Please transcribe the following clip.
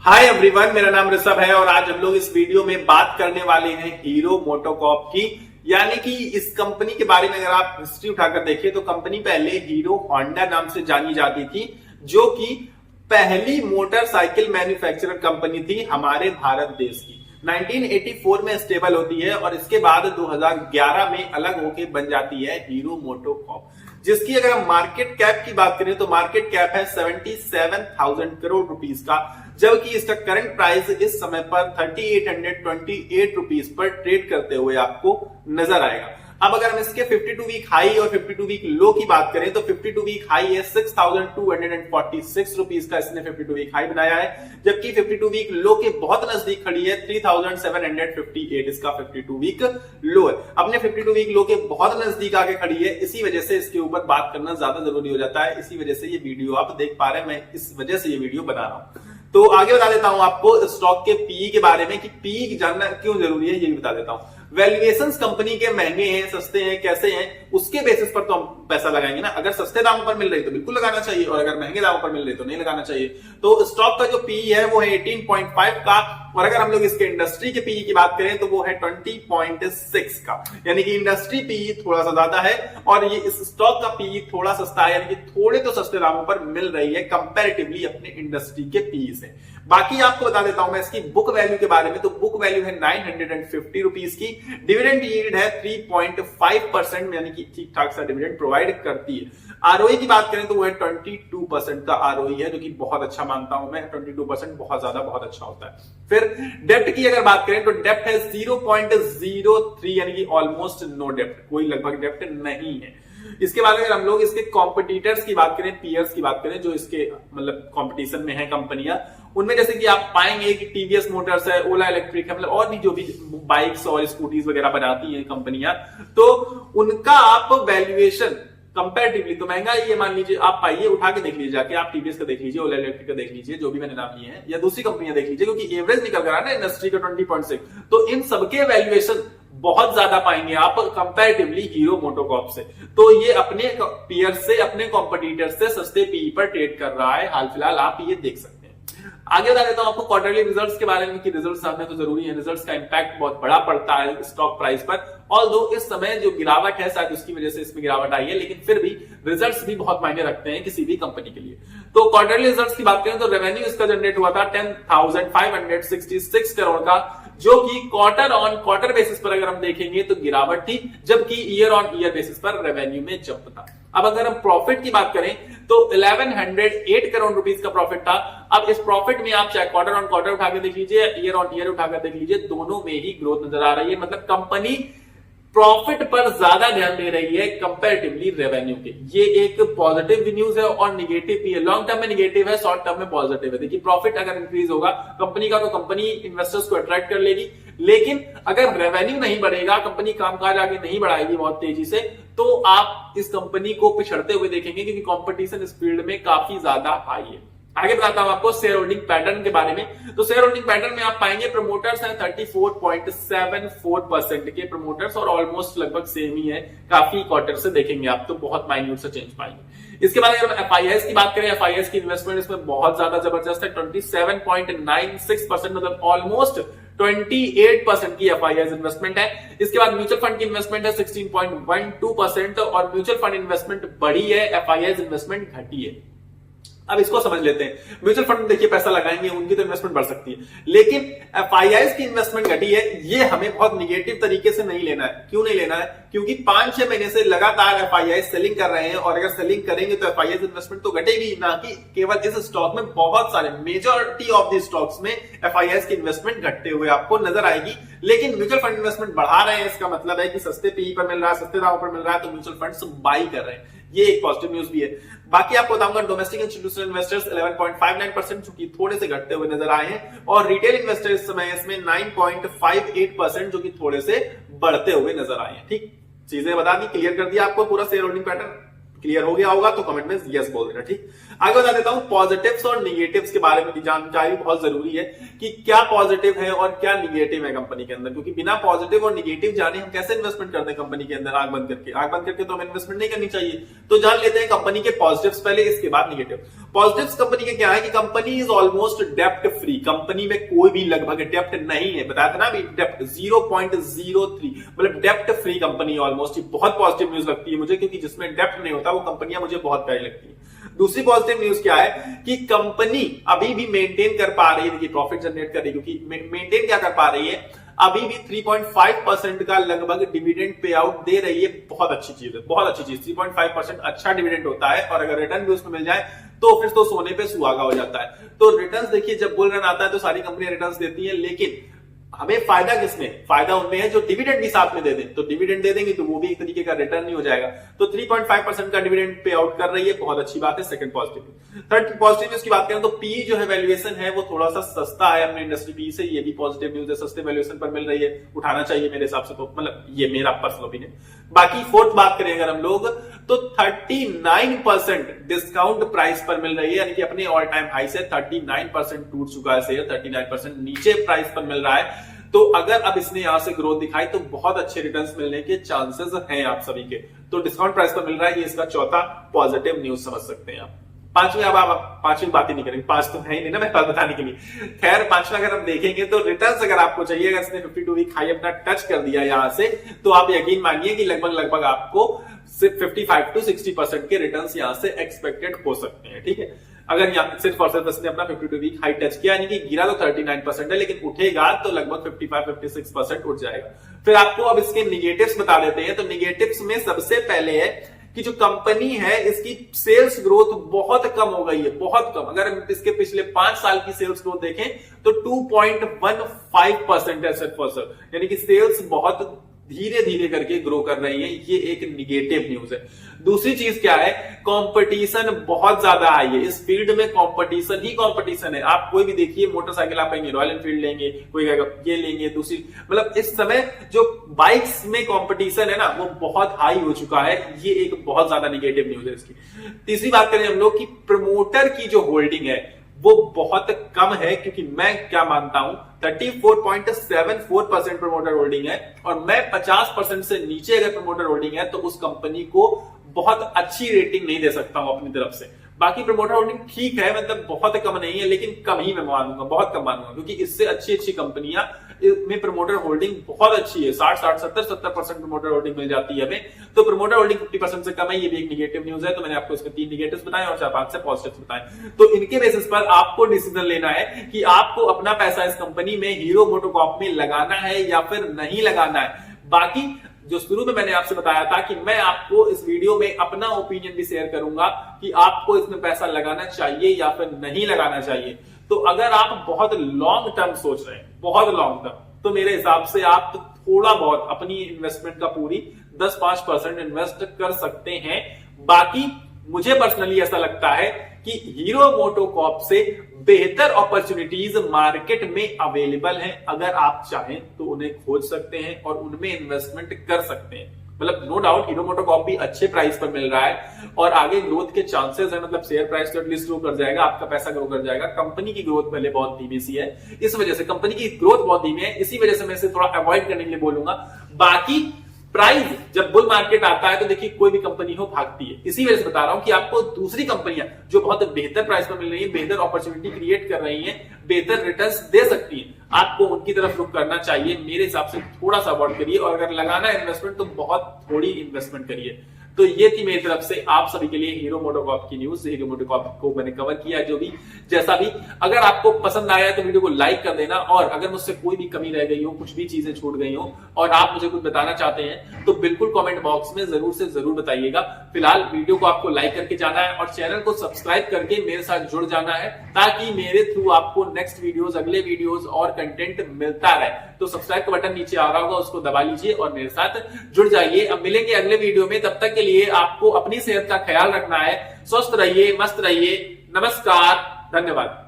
Hi everyone, मेरा नाम ऋषभ है और आज हम लोग इस वीडियो में बात करने वाले हैं हीरो मोटोकॉर्प की। यानी कि इस कंपनी के बारे में अगर आप हिस्ट्री उठाकर देखिए तो कंपनी पहले हीरो होंडा नाम से जानी जाती थी, जो कि पहली मोटरसाइकिल मैन्युफैक्चरर कंपनी थी हमारे भारत देश की। 1984 में स्टेबल होती है और इसके बाद 2011 में अलग होके बन जाती है हीरो मोटोकॉर्प, जिसकी अगर हम मार्केट कैप की बात करें तो मार्केट कैप है 77,000 करोड़ रुपीस का, जबकि इसका करंट प्राइस इस समय पर 3828 रुपीस पर ट्रेड करते हुए आपको नजर आएगा। अब अगर हम इसके 52 वीक हाई और 52 वीक लो की बात करें तो 52 वीक हाई है 6,246 रुपीस का, इसने 52 वीक हाई बनाया है, जबकि 52 वीक लो के बहुत नजदीक खड़ी है 3,758 इसका 52 वीक लो है। अपने 52 वीक लो के बहुत नजदीक आके खड़ी है, इसी वजह से इसके ऊपर बात करना ज्यादा जरूरी हो जाता है। इसी वजह से ये वीडियो आप देख पा रहे हैं, मैं इस वजह से ये वीडियो बना रहा हूं। तो आगे बता देता हूं आपको स्टॉक के पीई के बारे में कि पीई जानना क्यों जरूरी है, ये भी बता देता हूं। वैल्यूएशंस कंपनी के महंगे हैं, सस्ते हैं, कैसे हैं, उसके बेसिस पर तो हम पैसा लगाएंगे ना। अगर सस्ते दामों पर मिल रही तो बिल्कुल लगाना चाहिए और अगर महंगे दामों पर मिल रही तो नहीं लगाना चाहिए। तो स्टॉक का जो पीई है वो है 18.5 का, और अगर हम लोग इसके इंडस्ट्री के पीई की बात करें तो वो है 20.6 का, यानी कि इंडस्ट्री पीई थोड़ा सा ज्यादा है और ये इस स्टॉक का पीई थोड़ा सस्ता है, यानी कि थोड़े तो सस्ते दामों पर मिल रही है कंपैरेटिवली अपने इंडस्ट्री के पीई से। बाकी आपको बता देता हूं मैं इसकी बुक वैल्यू के बारे में, तो बुक वैल्यू है 950 रुपीस की, डिविडेंड यील्ड है 3.5%, यानी कि ठीक ठाक सा डिविडेंड प्रोवाइड करती है। आरओई की बात करें तो वो है 22% का आरओई है, जो कि बहुत अच्छा मानता हूं मैं। 22% बहुत ज्यादा बहुत अच्छा होता है। फिर डेप्ट की अगर बात करें तो डेप्ट है 0.03, यानी कि ऑलमोस्ट नो डेप्ट, कोई लगभग डेप्ट नहीं है। इसके बाद अगर हम लोग इसके कॉम्पिटिटर्स की बात करें, पीयर्स की बात करें, जो इसके मतलब कंपटीशन में है कंपनियां, उनमें जैसे कि आप पाएंगे कि टीवीएस मोटर्स है, ओला इलेक्ट्रिक है, मतलब और भी जो भी बाइक्स और स्कूटीज वगैरह बनाती हैं कंपनियां, तो उनका आप वैल्यूएशन कंपैरेटिवली तो महंगा ही है। मान लीजिए आप पाइए, उठा के देख लीजिए, जाके आप टीवीएस का देख लीजिए, ओला इलेक्ट्रिक का देख लीजिए, जो भी मैंने नाम लिए हैं, या दूसरी कंपनियां देख लीजिए, क्योंकि एवरेज निकल कर रहा है ना इंडस्ट्री का 20.6, तो इन सबके वैल्यूएशन बहुत ज्यादा पाएंगे आप कंपैरेटिवली हीरो मोटोकॉर्प से। तो ये अपने पीयर से, अपने कॉम्पिटिटर से सस्ते पीई पर ट्रेड कर रहा है हाल फिलहाल, आप ये देख सकते हैं। आगे बता देता हूं आपको क्वार्टरली रिजल्ट्स के बारे में कि रिजल्ट्स आने तो जरूरी है, रिजल्ट्स का इंपैक्ट बहुत बड़ा पड़ता है स्टॉक प्राइस पर। ऑल्दो इस समय जो गिरावट है शायद उसकी वजह से इसमें गिरावट आई है, लेकिन फिर भी रिजल्ट्स भी बहुत मायने रखते हैं किसी भी कंपनी के लिए। तो क्वार्टरली रिजल्ट्स की बात करें तो रेवेन्यू इसका जनरेट हुआ था 10,566 करोड़ का, जो कि क्वार्टर ऑन क्वार्टर बेसिस पर अगर हम देखेंगे तो गिरावट थी, जबकि ईयर ऑन ईयर बेसिस पर रेवेन्यू में जंप था। अब अगर हम प्रॉफिट की बात करें तो 1108 करोड़ रुपीस का प्रॉफिट था। अब इस प्रॉफिट में आप चाहे क्वार्टर ऑन क्वार्टर उठाकर देख लीजिए, ईयर ऑन ईयर उठाकर देख लीजिए, दोनों में ही ग्रोथ नजर आ रही है। मतलब कंपनी प्रॉफिट पर ज्यादा ध्यान दे रही है कंपैरेटिवली रेवेन्यू के। ये एक पॉजिटिव भी न्यूज है और निगेटिव भी है। लॉन्ग टर्म में निगेटिव है, शॉर्ट टर्म में पॉजिटिव है। देखिए प्रॉफिट अगर इंक्रीज होगा कंपनी का तो कंपनी इन्वेस्टर्स को अट्रैक्ट कर लेगी, लेकिन अगर रेवेन्यू नहीं बढ़ेगा, कंपनी कामकाज आगे नहीं बढ़ाएगी बहुत तेजी से, तो आप इस कंपनी को पिछड़ते हुए देखेंगे, क्योंकि कंपटीशन इस फील्ड में काफी ज्यादा हाई है। आगे बताता हूं आपको शेयर होल्डिंग पैटर्न के बारे में। तो शेयर होल्डिंग पैटर्न में आप पाएंगे प्रमोटर्स हैं 34.74% के प्रमोटर्स, और ऑलमोस्ट लगभग सेम ही है, काफी क्वार्टर से देखेंगे आप तो बहुत माइन्यूट से चेंज पाएंगे। इसके बाद अगर एफआईआईएस की बात करें, एफआईआईएस की इन्वेस्टमेंट इसमें बहुत ज्यादा जबरदस्त है, 27.96%, मतलब ऑलमोस्ट 28% की एफआईआईएस इन्वेस्टमेंट है। इसके बाद म्यूचुअल फंड की इन्वेस्टमेंट है 16.12%, और म्यूचुअल फंड इन्वेस्टमेंट बढ़ी है, एफआईआईएस इन्वेस्टमेंट घटी है। अब इसको समझ लेते हैं। म्यूचुअल फंड देखिए पैसा लगाएंगे, उनकी तो इन्वेस्टमेंट बढ़ सकती है, लेकिन एफआईआईएस की इन्वेस्टमेंट घटी है, ये हमें बहुत निगेटिव तरीके से नहीं लेना है। क्यों नहीं लेना है? क्योंकि 5-6 महीने से लगातार एफआईआईएस सेलिंग कर रहे हैं, और अगर सेलिंग करेंगे तो एफआईआईएस इन्वेस्टमेंट तो घटेगी ना, कि केवल इस स्टॉक में बहुत सारे मेजॉरिटी ऑफ द स्टॉक्स में एफआईआईएस की इन्वेस्टमेंट घटते हुए आपको नजर आएगी। लेकिन म्यूचुअल फंड इन्वेस्टमेंट बढ़ा रहे हैं, इसका मतलब है कि सस्ते पीई पर मिल रहा है, सस्ते दामों पर मिल रहा है, तो म्यूचुअल फंड्स बाई कर रहे हैं। ये एक पॉजिटिव न्यूज भी है। बाकी आपको बताऊंगा डोमेस्टिक इंस्टीट्यूशनल इन्वेस्टर्स 11.59%, जो कि थोड़े से घटते हुए नजर आए हैं, और रिटेल इन्वेस्टर इस समय इसमें 9.58%, जो कि थोड़े से बढ़ते हुए नजर आए हैं। ठीक, चीजें बता दी, क्लियर कर दिया आपको पूरा शेयर होल्डिंग पैटर्न। क्लियर हो गया होगा तो कमेंट में यस बोल देना। ठीक, आगे बता देता हूं पॉजिटिव्स और निगेटिव्स के बारे में भी जानकारी बहुत जरूरी है कि क्या पॉजिटिव है और क्या निगेटिव है कंपनी के अंदर, क्योंकि बिना पॉजिटिव और निगेटिव जाने हम कैसे इन्वेस्टमेंट करते हैं कंपनी के अंदर आंख बंद करके तो हमें इन्वेस्टमेंट नहीं करनी चाहिए। तो जान लेते हैं कंपनी के पॉजिटिव्स पहले, इसके बाद निगेटिव। पॉजिटिव्स कंपनी के क्या है कि कंपनी इज ऑलमोस्ट डेप्ट फ्री, कंपनी में कोई भी लगभग डेप्ट नहीं है, बताया था ना अभी डेप्ट 0.03, मतलब डेप्ट फ्री कंपनी ऑलमोस्ट। बहुत पॉजिटिव न्यूज लगती है मुझे, क्योंकि जिसमें डेप्ट नहीं होता वो कंपनियां मुझे बहुत प्यारी लगती है। दूसरी पॉजिटिव न्यूज क्या है कि कंपनी अभी भी मेंटेन कर पा रही है, देखिए प्रॉफिट जनरेट कर रही है, क्योंकि मेंटेन क्या कर पा रही है, अभी भी 3.5% का लगभग डिविडेंड पे आउट दे रही है। बहुत अच्छी चीज है, बहुत अच्छी चीज। 3.5% अच्छा डिविडेंड होता है, और अगर रिटर्न भी उसमें मिल जाए तो फिर तो सोने पे सुहागा हो जाता है। तो रिटर्न्स देखिए, जब बुल रन आता है तो सारी कंपनियां रिटर्न्स देती हैं, लेकिन हमें फायदा किसमें, फायदा उनमें है जो डिविडेंड भी साथ में दे दें। तो डिविडेंड दे देंगे तो वो भी एक तरीके का रिटर्न ही हो जाएगा। तो 3.5% का डिविडेंड पे आउट कर रही है, बहुत अच्छी बात है। Second positive. Third positive news की बात करें तो पी जो है वैल्यूएशन है वो थोड़ा सा सस्ता है अपने इंडस्ट्री पी से, ये भी पॉजिटिव न्यूज है। सस्ते वैल्यूएशन पर मिल रही है, उठाना चाहिए मेरे हिसाब से, तो मतलब ये मेरा पर्सनल ओपिनियन। बाकी फोर्थ बात करें अगर हम लोग तो 39% डिस्काउंट प्राइस पर मिल रही है, यानी कि अपने ऑल टाइम हाई से 39% टूट चुका है शेयर, 39% नीचे प्राइस पर मिल रहा है। तो अगर अब इसने यहां से ग्रोथ दिखाई तो बहुत अच्छे रिटर्न्स मिलने के चांसेस हैं आप सभी के। तो डिस्काउंट प्राइस पर मिल रहा है, ये इसका चौथा पॉजिटिव न्यूज समझ सकते हैं आप। पांचवी, अब आप पांचवी बात ही नहीं करेंगे, पांच तो है ही नहीं ना मेरे पास बताने के लिए। खैर पांचवा अगर हम देखेंगे तो रिटर्न्स अगर आपको चाहिए, अगर इसने 52 वीक हाई अपना टच कर दिया यहां से, तो आप यकीन मानिए कि लगभग आपको 55 to 60% के रिटर्न्स यहां से एक्सपेक्टेड हो सकते हैं। ठीक है, अगर यहाँ सिर्फ और सिर्फ इसने अपना 52 वीक हाई टच किया, यानी कि गिरा तो 39% है, लेकिन उठेगा तो लगभग 55-56% उठ जाएगा। फिर आपको अब इसके निगेटिव्स बता देते हैं। तो निगेटिव्स में सबसे पहले है कि जो कंपनी है इसकी सेल्स ग्रोथ बहुत कम हो गई है, बहुत कम। अगर हम इसके पिछले 5 साल की सेल्स ग्रोथ देखें तो 2.15% है सिर्फ और सिर्फ, यानी कि सेल्स बहुत धीरे धीरे करके ग्रो कर रही है। ये एक निगेटिव न्यूज है। दूसरी चीज क्या है, कंपटीशन बहुत ज्यादा आई है इस फील्ड में, कंपटीशन ही कंपटीशन है। आप कोई भी देखिए मोटरसाइकिल आप कहेंगे रॉयल एनफील्ड लेंगे, कोई कहेगा ये लेंगे, दूसरी, मतलब इस समय जो बाइक्स में कंपटीशन है ना वो बहुत हाई हो चुका है। ये एक बहुत ज्यादा निगेटिव न्यूज है इसकी। तीसरी बात करें हम लोग की प्रमोटर की जो होल्डिंग है वो बहुत कम है, क्योंकि मैं क्या मानता हूं 34.74% प्रमोटर होल्डिंग है, और मैं 50% से नीचे अगर प्रमोटर होल्डिंग है तो उस कंपनी को बहुत अच्छी रेटिंग नहीं दे सकता हूं अपनी तरफ से। बाकी प्रमोटर होल्डिंग ठीक है, मतलब बहुत कम नहीं है, लेकिन कम ही मैं मानूंगा, बहुत कम मानूंगा, क्योंकि इससे अच्छी कंपनियां में प्रमोटर होल्डिंग बहुत अच्छी है। 60-70% प्रमोटर होल्डिंग मिल जाती है हमें। तो प्रमोटर होल्डिंग 50% से कम है, ये भी एक निगेटिव न्यूज है। तो मैंने आपको इसके 3 निगेटिव्स बताए और 4-5 से पॉजिटिव्स बताए। तो इनके बेसिस पर आपको डिसीजन लेना है कि आपको अपना पैसा इस कंपनी में हीरो मोटोकॉर्प में लगाना है या फिर नहीं लगाना है। बाकी जो शुरू में मैंने आपसे बताया था कि मैं आपको इस वीडियो में अपना ओपिनियन भी शेयर करूंगा कि आपको इसमें पैसा लगाना चाहिए या फिर नहीं लगाना चाहिए। तो अगर आप बहुत लॉन्ग टर्म सोच रहे हैं, बहुत लॉन्ग टर्म, तो मेरे हिसाब से आप तो थोड़ा बहुत अपनी इन्वेस्टमेंट का पूरी 10-5% इन्वेस्ट कर सकते हैं। बाकी मुझे पर्सनली ऐसा लगता है कि हीरो मोटोकॉर्प से बेहतर अपॉर्चुनिटीज मार्केट में अवेलेबल हैं। अगर आप चाहें तो उन्हें खोज सकते हैं और उनमें इन्वेस्टमेंट कर सकते हैं। मतलब नो डाउट हीरो मोटोकॉर्प भी अच्छे प्राइस पर मिल रहा है और आगे ग्रोथ के चांसेस है, मतलब शेयर प्राइस तो एटलीस्ट ग्रो कर जाएगा, आपका पैसा ग्रो कर जाएगा। कंपनी की ग्रोथ पहले बहुत धीमी सी है, इस वजह से कंपनी की ग्रोथ बहुत धीमी है, इसी वजह से मैं इसे थोड़ा अवॉइड करने के लिए बोलूंगा। बाकी प्राइस जब बुल मार्केट आता है तो देखिए कोई भी कंपनी हो भागती है, इसी वजह से बता रहा हूं कि आपको दूसरी कंपनियां जो बहुत बेहतर प्राइस पर मिल रही है, बेहतर अपॉर्चुनिटी क्रिएट कर रही हैं, बेहतर रिटर्न्स दे सकती हैं, आपको उनकी तरफ रुख करना चाहिए। मेरे हिसाब से थोड़ा सा अवॉइड करिए, और अगर लगाना है इन्वेस्टमेंट तो बहुत थोड़ी इन्वेस्टमेंट करिए। तो ये थी मेरी तरफ से आप सभी के लिए हीरो मोटोकॉर्प की न्यूज। हीरो मोटोकॉर्प को मैंने कवर किया, जो भी जैसा भी। अगर आपको पसंद आया तो वीडियो को लाइक कर देना, और अगर मुझसे कोई भी कमी रह गई हो, कुछ भी चीजें छूट गई हो और आप मुझे कुछ बताना चाहते हैं तो बिल्कुल कमेंट बॉक्स में जरूर से जरूर बताइएगा। फिलहाल वीडियो को आपको लाइक करके जाना है और चैनल को सब्सक्राइब करके मेरे साथ जुड़ जाना है, ताकि मेरे थ्रू आपको नेक्स्ट वीडियोस, अगले वीडियोस और कंटेंट मिलता रहे। तो सब्सक्राइब का बटन नीचे आ रहा होगा, उसको दबा लीजिए और मेरे साथ जुड़ जाइए। अब मिलेंगे अगले वीडियो में, तब तक के लिए आपको अपनी सेहत का ख्याल रखना है। स्वस्थ रहिए, मस्त रहिए। नमस्कार, धन्यवाद।